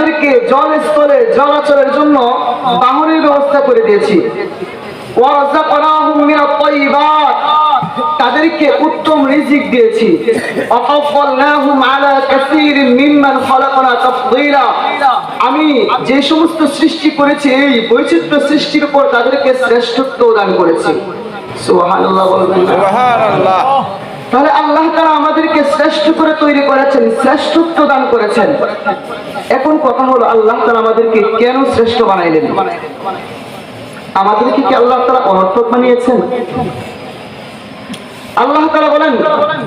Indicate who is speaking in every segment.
Speaker 1: তাদেরকে জলস্থলে চলাচলের জন্য বাহনের ব্যবস্থা করে দিয়েছি। ওয়ারাযাকনাহুম মিনাত তাইয়্যিবাত, তাদেরকে উত্তম রিজিক দিয়েছি। ওয়াফাদদালনাহুম আলা কাসীরিন মিম্মান খালাকনা তাফদীলা, আমি যে সমস্ত সৃষ্টি করেছি এই বৈচিত্র্য সৃষ্টির উপর তাদেরকে শ্রেষ্ঠত্ব দান করেছি। সুবহানাল্লাহ বলবেন
Speaker 2: সুবহানাল্লাহ।
Speaker 1: তাহলে আল্লাহ তাআলা আমাদেরকে শ্রেষ্ঠ করে তৈরি করেছেন, শ্রেষ্ঠত্ব দান করেছেন। এখন কথা হলো আল্লাহ তাআলা আমাদেরকে কেন শ্রেষ্ঠ বানাইলেন? আমাদেরকে কি আল্লাহ তাআলা অনর্থক বানিয়েছেন? আল্লাহ তাআলা বলেন,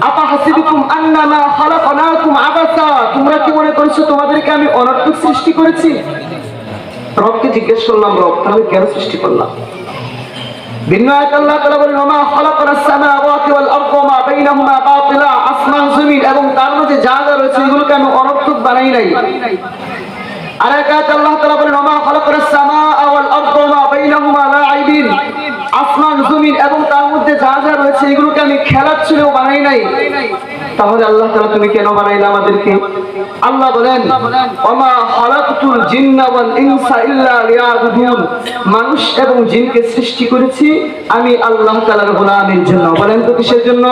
Speaker 1: আফা হাসিবুকুম আন্নামা খালাকনাকুম আবাসা, তোমরা কি মনে করছো তোমাদেরকে আমি অনর্থক সৃষ্টি করেছি? রবকে জিজ্ঞেস করলাম, রব তাহলে কেন সৃষ্টি করলাম? ভিন্ন আয়াতে আল্লাহ তাআলা বলেন, ওমা খালাকনাস সামাওয়াতি ওয়াল আরদা ওয়া মা বাইনাহুমা বাতিলা, আসমান জমিন এবং তার মধ্যে যা যা রয়েছে এগুলোকে আমি অনর্থক বানাই নাই। আর এক আয়াতে আল্লাহ তাআলা বলেন, ওমা খালাকনাস সামাআ ওয়াল আরদা ওয়া মা বাইনাহুমা লাঈবিন, আসমান জমিন এবং তার মধ্যে যা যা রয়েছে এগুলোকে আমি খেলার ছলেও বানাই নাই। তাহলে আল্লাহ তাআলা তুমি কেন বানাইলা আমাদেরকে? আল্লাহ বলেন, ওমা খালাকতুল জিন্না ওয়াল ইনসা ইল্লা লিয়াবুদুন, মানুষ এবং জিনকে সৃষ্টি করেছি আমি আল্লাহ তাআলার গোলামের জন্য। বলেন তো কিসের জন্য?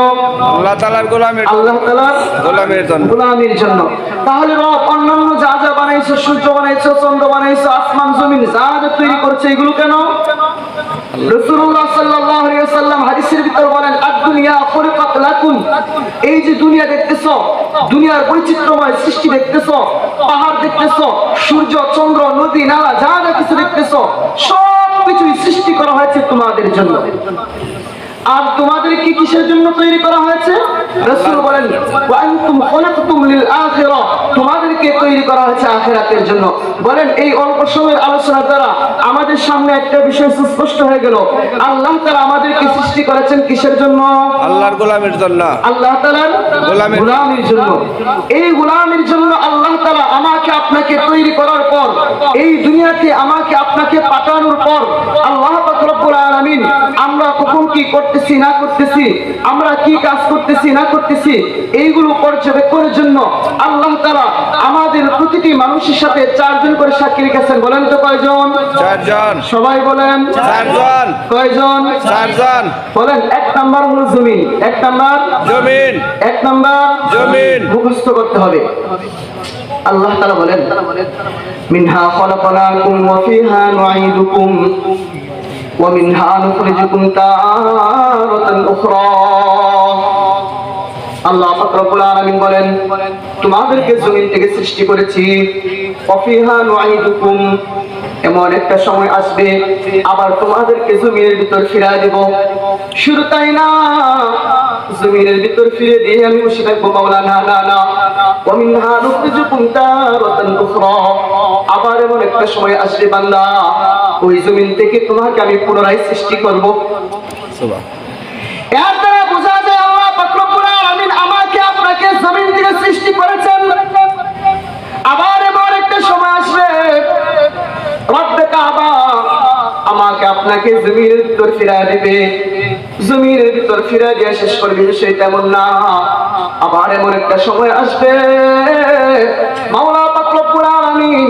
Speaker 2: আল্লাহ তাআলার গোলামের,
Speaker 1: আল্লাহ তাআলার
Speaker 2: গোলামের জন্য,
Speaker 1: গোলামের জন্য। তাহলে রব অন্যান্য যা যা বানাইছো, সূর্য বানাইছো, চন্দ্র বানাইছো, আসমান জমিন যা যা তৈরি করছে এগুলো কেন? রাসূলুল্লাহ সাল্লাল্লাহু আলাইহি ওয়াসাল্লাম হাদিসের ভিতর বলেন, আদ-দুনিয়া খুলিকাত লাকুম, এই যে দুনিয়া দেখতেছো, দুনিয়ার বৈচিত্র্যময় সৃষ্টি দেখতেছো, পাহাড় দেখতেছো, সূর্য চন্দ্র নদী নালা যা যা কিছু দেখতেছো সব কিছুই সৃষ্টি করা হয়েছে তোমাদের জন্য। আর তোমাদের কি কিসের জন্য তৈরি করা হয়েছে? রাসূল বলেন, ওয়া আনতুম খালাকতুম লিল আখিরাহ, তোমাদেরকে তৈরি করা হয়েছে আখিরাতের জন্য। বলেন এই অল্প সময়ের আলোচনার দ্বারা আমাদের সামনে একটা বিষয় সুস্পষ্ট হয়ে গেল, আল্লাহ তাআলা আমাদেরকে সৃষ্টি করেছেন কিসের জন্য?
Speaker 2: আল্লাহর গোলামের জন্য,
Speaker 1: আল্লাহ তাআলার গোলামের জন্য। এই গোলামের জন্য আল্লাহ তাআলা আমাকে আপনাকে তৈরি করার পর, এই দুনিয়াতে আমাকে আপনাকে পাঠানোর পর আল্লাহ পাক রব্বুল আলামিন আমরা কখন কি করতেছি না করতেছি, আমরা কি কাজ করতেছি না করতেছি এইগুলো পর্যবেক্ষণের জন্য আল্লাহ তাআলা আমাদের প্রতিটি মানুষের সাথে 4 জন করে সাক্ষী রেখেছেন। বলেন তো কয়জন?
Speaker 2: 4 জন।
Speaker 1: সবাই বলেন
Speaker 2: 4 জন।
Speaker 1: কয়জন?
Speaker 2: 4 জন।
Speaker 1: বলেন 1 নাম্বার হলো জমিন, 1 নাম্বার
Speaker 2: জমিন,
Speaker 1: 1 নাম্বার
Speaker 2: জমিন
Speaker 1: মুখস্থ করতে হবে। আল্লাহ তাআলা বলেন, মিনহা খালাকনাকুম ওয়া ফিহা নুঈদুকুম ওয়া মিনহা নুখরিজুকুম তারাতান উখরা। আল্লাহ পাক রব্বুল আলামিন বলেন, তোমাদেরকে জমিন থেকে সৃষ্টি করেছি, ওয়া ফিহা নুঈদুকুম, এমন একটা সময় আসবে আবার তোমাদেরকে জমিনের ভিতর ফিরিয়ে দেব। শুধু তাই না, জমিনের ভিতর ফিরে দিয়ে আমি বসে থাকবো মাওলানা, না না, ওয়া মিনহা নুখরিজুকুম তারাতান উখরা, আবার এমন একটা সময় আসবে বান্দা ওই জমিন থেকে তোমাকে আমি পুনরায় সৃষ্টি করব। সুবহানাল্লাহ। এর দ্বারা বোঝা যায় আল্লাহ পাক রব্বুল আলামিন আমাকে আপনাকে জমিন থেকে সৃষ্টি করেছেন। আবার এমন একটা সময় আসবে রব্বে কাবা আমাকে আপনাকে জমিনের ভিতর ফিরিয়ে দিবে। জমিনের ভিতর ফিরিয়ে দিয়ে শেষ করবে সেটা এমন না, আবার এমন একটা সময় আসবে মাওলা পাক রব্বুল আলামিন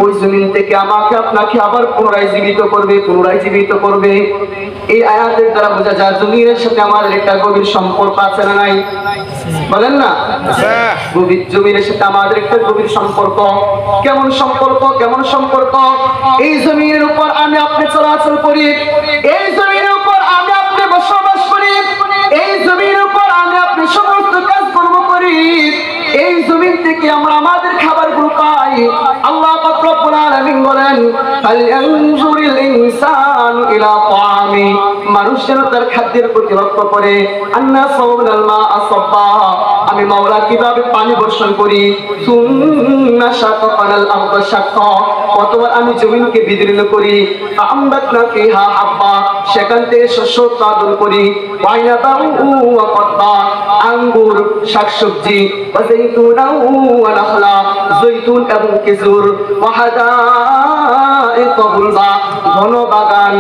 Speaker 1: ওই জমিন থেকে আমাকে আপনাকে আবার পুনরায় জীবিত করবে, পুনরায় জীবিত করবে। এই আয়াতের দ্বারা বোঝা যায় জমিনের সাথে আমাদের একটা গভীর সম্পর্ক আছে না নাই? বলেন না, জমিনের সাথে আমাদের একটা গভীর সম্পর্ক। কেমন সম্পর্ক? কেমন সম্পর্ক? এই জমিনের উপর আমি আপনি চলাচল করি, এই জমিনের উপর আমি আপনি বসবাস করি, এই জমিনের উপর আমি আপনি সমস্ত কাজকর্ম করি, এই জমিন থেকে আমরা আমাদের খাবারগুলো পাই। আল্লাহ পাক রব্বুল আলামিন বলেন, ফালয়ানজুরিল ইনসানু ইলা তাআমি, মানুষ যেন তার খাদ্যের প্রতি লক্ষ্য করে। আন্না সাওনাল মা'a সাব্বা, আমি মাওলা কিভাবে পানি বর্ষণ করি। সুন্না শাকানাল আরদা শাক্কা, কতবার আমি জমিনকে বিদীর্ণ করি। আমবাতনা ফিহা হাব্বা, সেখান থেকে শস্য উৎপাদন করি। ওয়াইনাবাউ ওয়া কদ্বা, আঙ্গুর শাকসবজি, ওয়া যাইতুনা ওয়া নাখলা, জৈতুন এবং খেজুর, ওয়া হাদাইকা গুলবা, ঘন বাগান।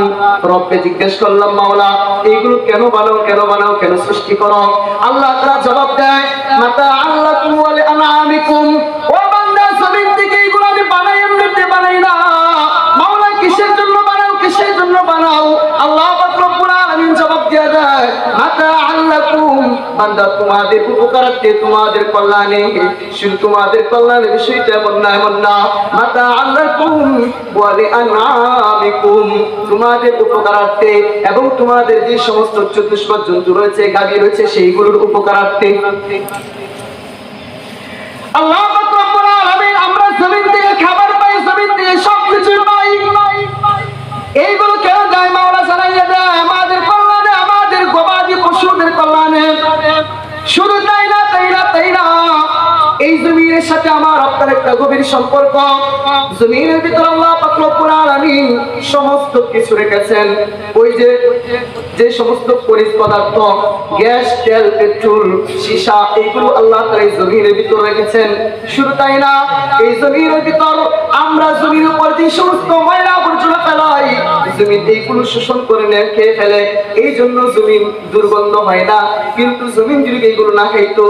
Speaker 1: রব্বে জিজ্ঞেস করলাম, মাওলা এইগুলো কেন বানাও, কেন বানাও, কেন সৃষ্টি করো? আল্লাহ তাআলা জবাব দেয়, মাতা আল্লাকুম ওয়া লিআনআমিকুম, ও বান্দা জমিন থেকে এইগুলো আমি বানাই তোমাদের উপকারার্থে, তোমাদের কল্যাণে, শুধু তোমাদের কল্যাণের বিষয়টা এমন না মাতা আল্লাকুম ওয়া লিআনআমিকুম, তোমাদের উপকারার্থে এবং তোমাদের যে সমস্ত চতুষ্পদ জন্তু রয়েছে, গাভী রয়েছে, সেইগুলোর উপকারার্থে। আল্লাহ পাক রব্বুল আলামিন আমরা জমিন থেকে খাবার পাই, জমিন থেকে সবকিছু পাই, এইগুলো কেন দেয়? মাওলা জানাইয়া দেয় আমাদের কল্যাণে, আমাদের গবাদি পশুদের কল্যাণে। শুধু তাই না, এই জমিনের সাথে আমার আপনার একটা গভীর সম্পর্ক। জমিনের ভিতর আল্লাহ পাক রব্বুল আলামিন সমস্ত কিছু রেখেছেন। ওই যে সমস্ত খনিজ পদার্থ, গ্যাস, তেল, পেট্রোল, সীসা, এইগুলো আল্লাহ তাআলা এই জমিনের ভিতর রেখেছেন। শুধু তাই না, এই জমিনের ভিতর আমরা জমির উপর যে সমস্ত ময়লা আবর্জনা ফেলাই, জমিন এইগুলো শোষণ করে নেয়, খেয়ে ফেলে। এই জন্য জমিন দুর্গন্ধ হয় না। কিন্তু জমিন যদি এইগুলো না খাইতো,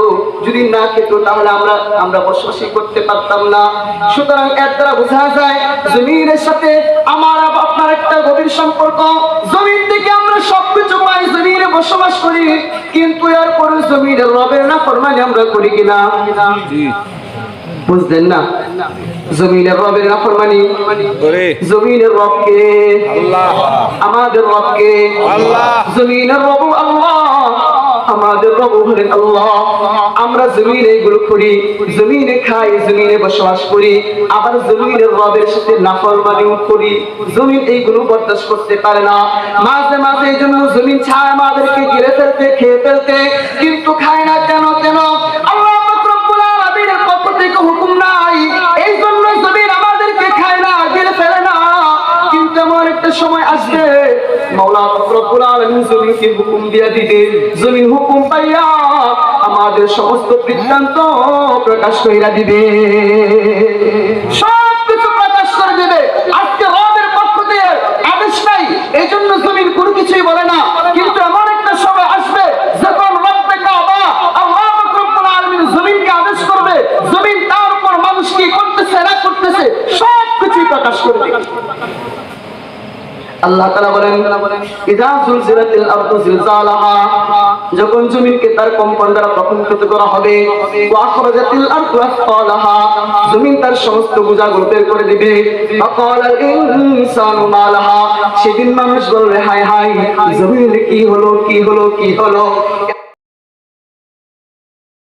Speaker 1: যদি না খেত, তাহলে আমরা বসবাসই করতে পারতাম না। সুতরাং এর দ্বারা বোঝা যায় জমিনের সাথে আমার আপনার একটা গভীর সম্পর্ক। জমিন থেকে আমরা সবকিছু পাই, জমিনে বসবাস করি, কিন্তু এরপরে জমিনের রবের নাফরমানি আমরা করি কিনা? বুঝলেন না? জমিনের রবের নাফরমানি, জমিনের রবকে
Speaker 2: আল্লাহ,
Speaker 1: আমাদের রবকে
Speaker 2: আল্লাহ,
Speaker 1: জমিনের রব আল্লাহ, আমাদের রব হলেন আল্লাহ। আমরা জমিনে এগুলো করি, জমিনে খাই, জমিনে বসবাস করি, আবার জমিনের রবের সাথে নাফরমানিও করি। জমিন এইগুলো বরদাস্ত করতে পারে না। মাঝে মাঝে এই জন্য জমিন ছায় আমাদেরকে গিলে ফেলতে, খেয়ে ফেলতে, কিন্তু খায় না। কেন? আল্লাহ পাক রব্বুল আলামিনের পক্ষ থেকে হুকুম নাই, এই জন্য জমিন আমাদেরকে খায় না, গিলে ফেলে না। কিন্তু এমন একটা সময় আসবে মাওলা পাক রব্বুল আলামিন জমিনকে হুকুম দিয়া দিবে। জমিন হুকুম পাইয়া আমাদের সমস্ত বৃত্তান্ত প্রকাশ কইরা দিবে, সবকিছু প্রকাশ করে দিবে। আজকে রবের পক্ষ থেকে আদেশ নাই, এই জন্য জমিন কোনো কিছুই বলে না। কিন্তু এমন একটা সময় আসবে যখন রব্বে কাবা আল্লাহ পাক রব্বুল আলামিন জমিনকে আদেশ করবে, জমিন তার উপর মানুষ কি করতেছে না করতেছে সবকিছুই প্রকাশ করে দিবে। আল্লাহ তাআলা বলেন, ইযা যুলজিলাতিল আরদু জিলজালাহা, যখন জমিনকে তার কম্পন দ্বারা প্রকম্পিত করা হবে, ওয়া আখরাজাতিল আরদু আসফালাহা, জমিন তার সমস্ত বোঝাগুলো বের করে দিবে। ফাকালাল ইনসানু মালাহা, সেদিন মানুষ বলবে হায় হায়, জমিনে কি হলো?